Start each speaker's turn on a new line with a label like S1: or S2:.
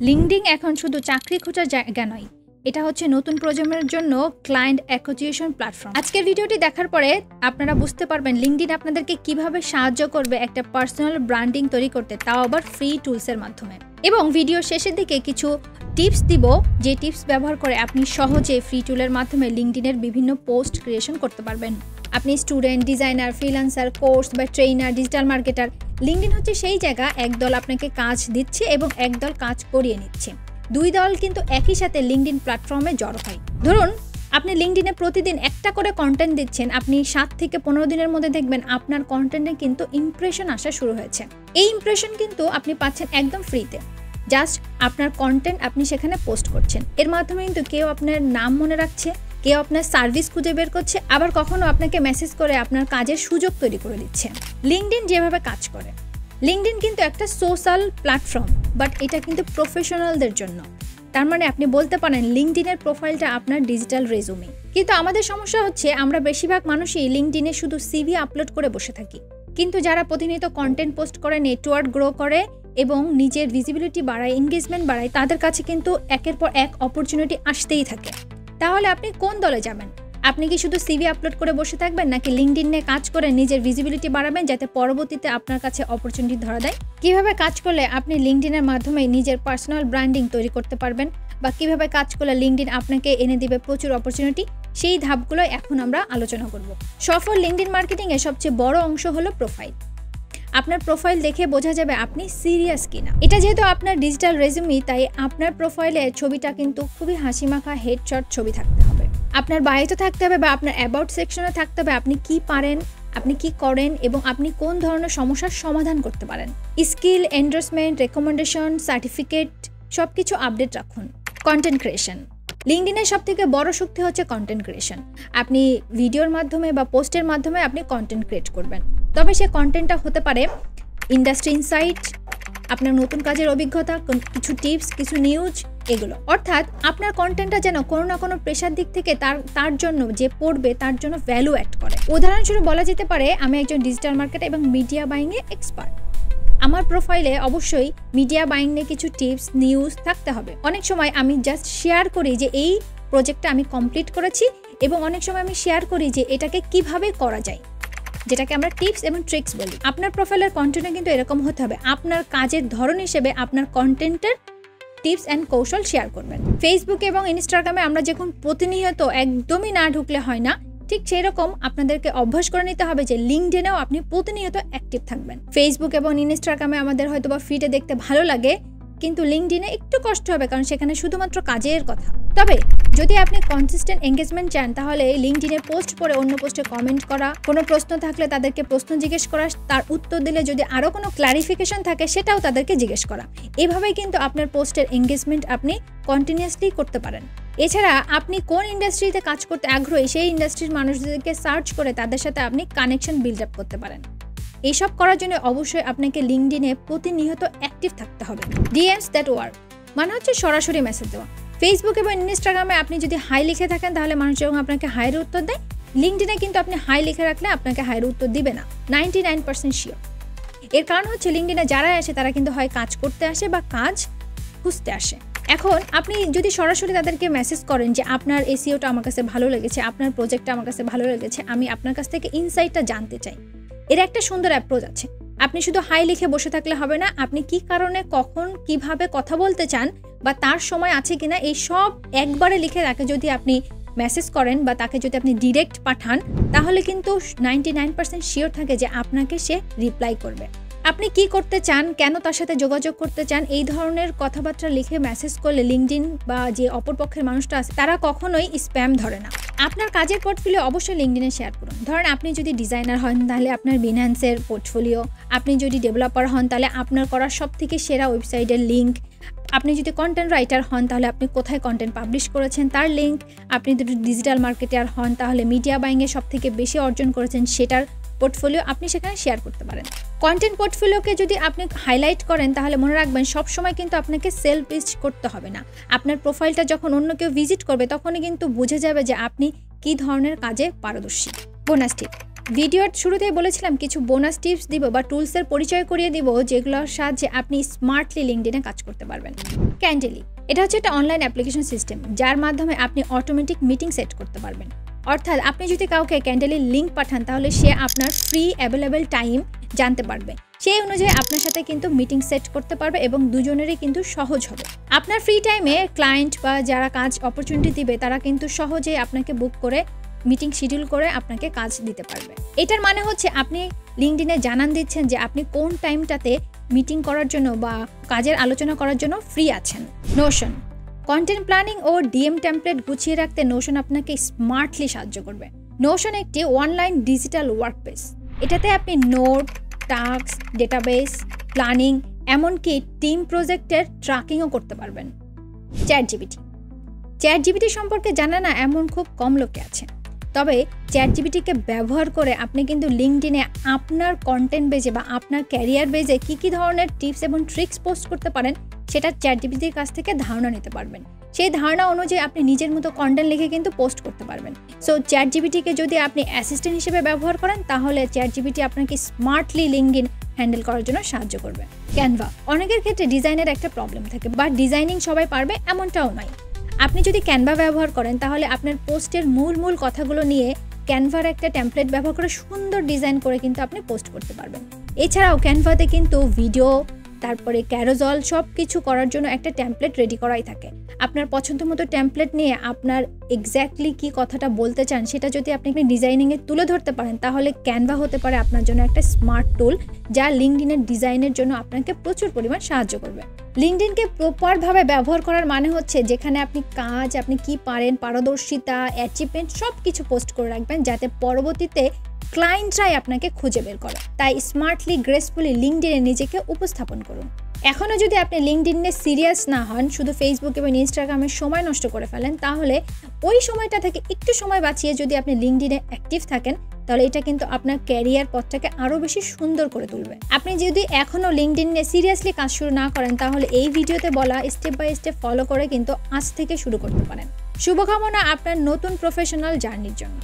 S1: LinkedIn এখন শুধু চাকরি খোঁজার জায়গা নয়, এটা হচ্ছে নতুন প্রজন্মের জন্য ক্লায়েন্ট অ্যাকুইজিশন প্ল্যাটফর্ম। আজকের ভিডিওটি দেখার পরে আপনারা বুঝতে পারবেন লিঙ্কডইন আপনাদেরকে কিভাবে সাহায্য করবে একটা পার্সোনাল ব্র্যান্ডিং তৈরি করতে, তাও আবার ফ্রি টুলসের মাধ্যমে। এবং ভিডিও শেষের দিকে কিছু টিপস দিব, যে টিপস ব্যবহার করে আপনি সহজে ফ্রি টুলের মাধ্যমে লিঙ্কডইনের বিভিন্ন পোস্ট ক্রিয়েশন করতে পারবেন। আপনি স্টুডেন্ট, ডিজাইনার, ফ্রিল্যান্সার, কোর্স বা ট্রেনার, ডিজিটাল মার্কেটার, লিঙ্কডইন হচ্ছে সেই জায়গা একদল আপনাকে কাজ দিচ্ছে এবং একদল কাজ করিয়ে নিচ্ছে। দুই দল কিন্তু একই সাথে লিঙ্কডইন প্ল্যাটফর্মে জড়ো হয়। ধরুন আপনি লিঙ্কডইনে প্রতিদিন একটা করে কন্টেন্ট দিচ্ছেন, আপনি 7 থেকে 15 দিনের মধ্যে দেখবেন আপনার কন্টেন্টে কিন্তু ইমপ্রেশন আসা শুরু হয়েছে। এই ইমপ্রেশন কিন্তু আপনি পাচ্ছেন একদম ফ্রিতে। জাস্ট আপনার কন্টেন্ট আপনি সেখানে পোস্ট করছেন, এর মাধ্যমে কিন্তু কেউ আপনার নাম মনে রাখছে, কেউ আপনার সার্ভিস খুঁজে বের করছে, আবার কখনো আপনাকে মেসেজ করে আপনার কাজের সুযোগ তৈরি করে দিচ্ছে। লিঙ্কডইন যেভাবে কাজ করে, লিঙ্কডইন কিন্তু একটা সোশ্যাল প্ল্যাটফর্ম, বাট এটা কিন্তু প্রফেশনালদের জন্য। তার মানে আপনি বলতে পারেন লিঙ্কডইনের প্রোফাইলটা আপনার ডিজিটাল রেজুমে। কিন্তু আমাদের সমস্যা হচ্ছে আমরা বেশিরভাগ মানুষই লিঙ্কডইনে শুধু সিভি আপলোড করে বসে থাকি, কিন্তু যারা প্রতিনিয়ত কন্টেন্ট পোস্ট করে, নেটওয়ার্ক গ্রো করে এবং নিজের ভিজিবিলিটি বাড়ায়, এনগেজমেন্ট বাড়ায়, তাদের কাছে কিন্তু একের পর এক অপরচুনিটি আসতেই থাকে। তাহলে আপনি কোন দলে যাবেন? আপনি কি শুধু সিভি আপলোড করে বসে থাকবেন, নাকি লিঙ্কডইনে কাজ করে নিজের ভিজিবিলিটি বাড়াবেন যাতে পরবর্তীতে আপনার কাছে অপরচুনিটি ধরা দেয়? কিভাবে কাজ করলে আপনি লিঙ্কডইনের মাধ্যমে নিজের পার্সোনাল ব্র্যান্ডিং তৈরি করতে পারবেন, বা কিভাবে কাজ করলে লিঙ্কডইন আপনাকে এনে দিবে প্রচুর অপরচুনিটি, সেই ধাপগুলো এখন আমরা আলোচনা করব। সফল লিঙ্কডইন মার্কেটিং এর সবচেয়ে বড় অংশ হলো প্রোফাইল। আপনার প্রোফাইল দেখে বোঝা যাবে আপনি সিরিয়াস কিনা। এটা যেহেতু আপনার ডিজিটাল রেজুমি, তাই আপনার প্রোফাইলে ছবিটা কিন্তু খুবই হাসিমাখা হেডশট ছবি থাকতে হবে। আপনার বায়োতে থাকতে হবে বা আপনার অ্যাবাউট সেকশনে থাকতে হবে আপনি কি পারেন, আপনি কি করেন এবং আপনি কোন ধরনের সমস্যার সমাধান করতে পারেন। স্কিল, এন্ডোর্সমেন্ট, রেকমেন্ডেশন, সার্টিফিকেট সবকিছু আপডেট রাখুন। কন্টেন্ট ক্রিয়েশন, লিঙ্কডইনের সবথেকে বড় শক্তি হচ্ছে কন্টেন্ট ক্রিয়েশন। আপনি ভিডিওর মাধ্যমে বা পোস্টের মাধ্যমে আপনি কন্টেন্ট ক্রিয়েট করবেন, তবে সে কন্টেন্টটা হতে পারে ইন্ডাস্ট্রি ইনসাইট, আপনার নতুন কাজের অভিজ্ঞতা, কিছু টিপস, কিছু নিউজ, এগুলো। অর্থাৎ আপনার কন্টেন্টটা যেন কোনো না কোনো পেশার দিক থেকে তার জন্য যে পড়বে তার জন্য ভ্যালু অ্যাড করে। উদাহরণস্বরূপ বলা যেতে পারে আমি একজন ডিজিটাল মার্কেটার এবং মিডিয়া বাইংয়ে এক্সপার্ট। আমার প্রোফাইলে অবশ্যই মিডিয়া বাইং নিয়ে কিছু টিপস, নিউজ থাকতে হবে। অনেক সময় আমি জাস্ট শেয়ার করি যে এই প্রজেক্টটা আমি কমপ্লিট করেছি, এবং অনেক সময় আমি শেয়ার করি যে এটাকে কিভাবে করা যায়, যেটাকে আমরা টিপস এবং ট্রিক্স বলি। আপনার প্রোফাইলের কন্টেন্টে কিন্তু এরকম হতে হবে। আপনার কাজের ধরন হিসেবে আপনার কন্টেন্টের টিপস অ্যান্ড কৌশল শেয়ার করবেন। ফেসবুক এবং ইনস্টাগ্রামে আমরা যখন প্রতিনিয়ত একদমই না ঢুকলে হয় না, ঠিক সেই রকম আপনাদেরকে অভ্যাস করে নিতে হবে যে লিঙ্কডইনেও আপনি প্রতিনিয়ত অ্যাক্টিভ থাকবেন। ফেসবুক এবং ইনস্টাগ্রামে আমাদের হয়তো বা ফিডে দেখতে ভালো লাগে, কিন্তু লিঙ্কডইনে একটু কষ্ট হবে, কারণ সেখানে শুধুমাত্র কাজের কথা। তবে যদি আপনি কনসিস্টেন্ট এঙ্গেজমেন্ট চান, তাহলে লিঙ্কডইনে পোস্ট পরে অন্য পোস্টে কমেন্ট করা, কোনো প্রশ্ন থাকলে তাদেরকে প্রশ্ন জিজ্ঞেস করা, তার উত্তর দিলে যদি আরও কোনো ক্লারিফিকেশন থাকে সেটাও তাদেরকে জিজ্ঞেস করা। এভাবেই কিন্তু আপনার পোস্টের এঙ্গেজমেন্ট আপনি কন্টিনিউয়াসলি করতে পারেন। এছাড়া আপনি কোন ইন্ডাস্ট্রিতে কাজ করতে আগ্রহী সেই ইন্ডাস্ট্রির মানুষদেরকে সার্চ করে তাদের সাথে আপনি কানেকশন বিল্ড আপ করতে পারেন। এইসব করার জন্য অবশ্যই আপনাকে লিঙ্কডইনে প্রতিনিয়ত অ্যাক্টিভ থাকতে হবে। ডিএমস দ্যাট ওয়ার্ক মানে হচ্ছে সরাসরি মেসেজ দেওয়া। ফেসবুক এবং ইনস্টাগ্রামে আপনি যদি হাই লিখে থাকেন তাহলে মানুষ যখন আপনাকে হাইয়ের উত্তর দেয়, লিঙ্কডইনে কিন্তু আপনি হাই লিখে রাখলে আপনাকে হাইয়ের উত্তর দিবে না, 99% শিওর। এর কারণ হচ্ছে লিঙ্কডইনে যারা আসে তারা কিন্তু হয় কাজ করতে আসে বা কাজ খুঁজতে আসে। এখন আপনি যদি সরাসরি তাদেরকে মেসেজ করেন যে আপনার এসইওটা আমার কাছে ভালো লেগেছে, আপনার প্রজেক্টটা আমার কাছে ভালো লেগেছে, আমি আপনার কাছ থেকে ইনসাইটটা জানতে চাই, এর একটা সুন্দর অ্যাপ্রোচ আছে। আপনি শুধু হাই লিখে বসে থাকলে হবে না, আপনি কি কারণে, কখন, কিভাবে কথা বলতে চান বা তার সময় আছে কিনা এই সব একবারে লিখে তাকে যদি আপনি মেসেজ করেন বা তাকে যদি আপনি ডিরেক্ট পাঠান, তাহলে কিন্তু 99% শিওর থাকে যে আপনাকে সে রিপ্লাই করবে। আপনি কি করতে চান, কেন তার সাথে যোগাযোগ করতে চান, এই ধরনের কথাবার্তা লিখে মেসেজ করলে লিঙ্কডইন বা যে অপরপক্ষের মানুষটা আছে তারা কখনোই স্প্যাম ধরে না। আপনার কাজের পোর্টফোলিও অবশ্যই লিঙ্কডইনে শেয়ার করুন। ধরেন আপনি যদি ডিজাইনার হন তাহলে আপনার বিনহ্যান্সের পোর্টফোলিও, আপনি যদি ডেভেলপার হন তাহলে আপনার করা সবথেকে সেরা ওয়েবসাইটের লিঙ্ক, আপনি যদি কন্টেন্ট রাইটার হন তাহলে আপনি কোথায় কন্টেন্ট পাবলিশ করেছেন তার লিঙ্ক, আপনি যদি ডিজিটাল মার্কেটার হন তাহলে মিডিয়া বাইংয়ে সবথেকে বেশি অর্জন করেছেন সেটার পোর্টফোলিও আপনি সেখানে শেয়ার করতে পারেন। কন্টেন্ট পোর্টফোলিওকে যদি আপনি হাইলাইট করেন তাহলে মনে রাখবেন সবসময় কিন্তু আপনাকে সেলফ পিচ করতে হবে না। আপনার প্রোফাইলটা যখন অন্য কেউ ভিজিট করবে তখনই কিন্তু বুঝে যাবে যে আপনি কী ধরনের কাজে পারদর্শী। বোনাস টিপ, ভিডিওর শুরুতেই বলেছিলাম কিছু বোনাস টিপস দিব বা টুলসের পরিচয় করিয়ে দিব যেগুলোর সাহায্যে আপনি স্মার্টলি লিঙ্কডইনে কাজ করতে পারবেন। ক্যান্ডেলি এটা হচ্ছে একটা অনলাইন অ্যাপ্লিকেশন সিস্টেম যার মাধ্যমে আপনি অটোমেটিক মিটিং সেট করতে পারবেন। অর্থাৎ আপনি যদি কাউকে ক্যান্ডেলির লিঙ্ক পাঠান তাহলে সে আপনার ফ্রি অ্যাভেলেবেল টাইম জানতে পারবে, সেই অনুযায়ী আপনার সাথে কিন্তু মিটিং সেট করতে পারবে এবং দুজনেরই কিন্তু সহজ হবে। আপনার ফ্রি টাইমে ক্লায়েন্ট বা যারা কাজ অপরচুনিটি দিবে তারা কিন্তু সহজেই আপনাকে বুক করে মিটিং শিডিউল করে আপনাকে কাজ দিতে পারবে। এটার মানে হচ্ছে আপনি লিঙ্কডইনে জানান দিচ্ছেন যে আপনি কোন টাইমটাতে মিটিং করার জন্য বা কাজের আলোচনা করার জন্য ফ্রি আছেন। নোশন কন্টেন্ট প্ল্যানিং ও ডিএম টেমপ্লেট গুছিয়ে রাখতে নোশন আপনাকে স্মার্টলি সাহায্য করবে। নোশন একটি অনলাইন ডিজিটাল ওয়ার্কপ্লেস। এটাতে আপনি নোট, টাস্ক, ডেটাবেস, প্ল্যানিং, এমনকি টিম প্রজেক্টের ট্র্যাকিংও করতে পারবেন। চ্যাট জিপিটি সম্পর্কে জানে না এমন খুব কম লোকে আছে, তবে চ্যাট জিপিটিকে ব্যবহার করে আপনি কিন্তু লিঙ্কডইনে আপনার কন্টেন্ট বেজে বা আপনার ক্যারিয়ার বেজে কী ধরনের টিপস এবং ট্রিক্স পোস্ট করতে পারেন সেটা চ্যাট জিপিটির কাছ থেকে ধারণা নিতে পারবেন। সেই ধারণা অনুযায়ী আপনি নিজের মতো কন্টেন্ট লিখে কিন্তু পোস্ট করতে পারবেন। সো চ্যাট জিপিটিকে যদি আপনি অ্যাসিস্ট্যান্ট হিসেবে ব্যবহার করেন তাহলে চ্যাট জিপিটি আপনাকে স্মার্টলি লিঙ্কডইন হ্যান্ডেল করার জন্য সাহায্য করবে। ক্যানভা অনেকের ক্ষেত্রে ডিজাইনের একটা প্রবলেম থাকে বা ডিজাইনিং সবাই পারবে এমনটাও নয়। আপনি যদি ক্যানভা ব্যবহার করেন তাহলে আপনার পোস্টের মূল কথাগুলো নিয়ে ক্যানভার একটা টেমপ্লেট ব্যবহার করে সুন্দর ডিজাইন করে কিন্তু আপনি পোস্ট করতে পারবেন। এছাড়াও ক্যানভাতে কিন্তু ভিডিও, তারপরে ক্যারোজল সব কিছু করার জন্য একটা টেমপ্লেট রেডি করাই থাকে। আপনার পছন্দ মতো টেমপ্লেট নিয়ে আপনার এক্স্যাক্টলি কী কথাটা বলতে চান সেটা যদি আপনি ডিজাইনিংয়ে তুলে ধরতে পারেন তাহলে ক্যানভা হতে পারে আপনার জন্য একটা স্মার্ট টুল যা লিঙ্কডইনের ডিজাইনের জন্য আপনাকে প্রচুর পরিমাণ সাহায্য করবে। লিঙ্কডইনকে প্রপারভাবে ব্যবহার করার মানে হচ্ছে যেখানে আপনি কাজ, আপনি কি পারেন, পারদর্শিতা, অ্যাচিভমেন্ট সব কিছু পোস্ট করে রাখবেন যাতে পরবর্তীতে ক্লায়েন্টরাই আপনাকে খুঁজে বের করে। তাই স্মার্টলি গ্রেসফুলি লিঙ্কডইনে নিজেকে উপস্থাপন করুন। এখনও যদি আপনি লিঙ্কডইনে সিরিয়াস না হন, শুধু ফেসবুক এবং ইনস্টাগ্রামে সময় নষ্ট করে ফেলেন, তাহলে ওই সময়টা থেকে একটু সময় বাঁচিয়ে যদি আপনি লিঙ্কডইনে অ্যাক্টিভ থাকেন তাহলে এটা কিন্তু আপনার ক্যারিয়ার পথটাকে আরও বেশি সুন্দর করে তুলবে। আপনি যদি এখনও লিঙ্কডইনে সিরিয়াসলি কাজ শুরু না করেন তাহলে এই ভিডিওতে বলা স্টেপ বাই স্টেপ ফলো করে কিন্তু আজ থেকে শুরু করতে পারেন। শুভকামনা আপনার নতুন প্রফেশনাল জার্নির জন্য।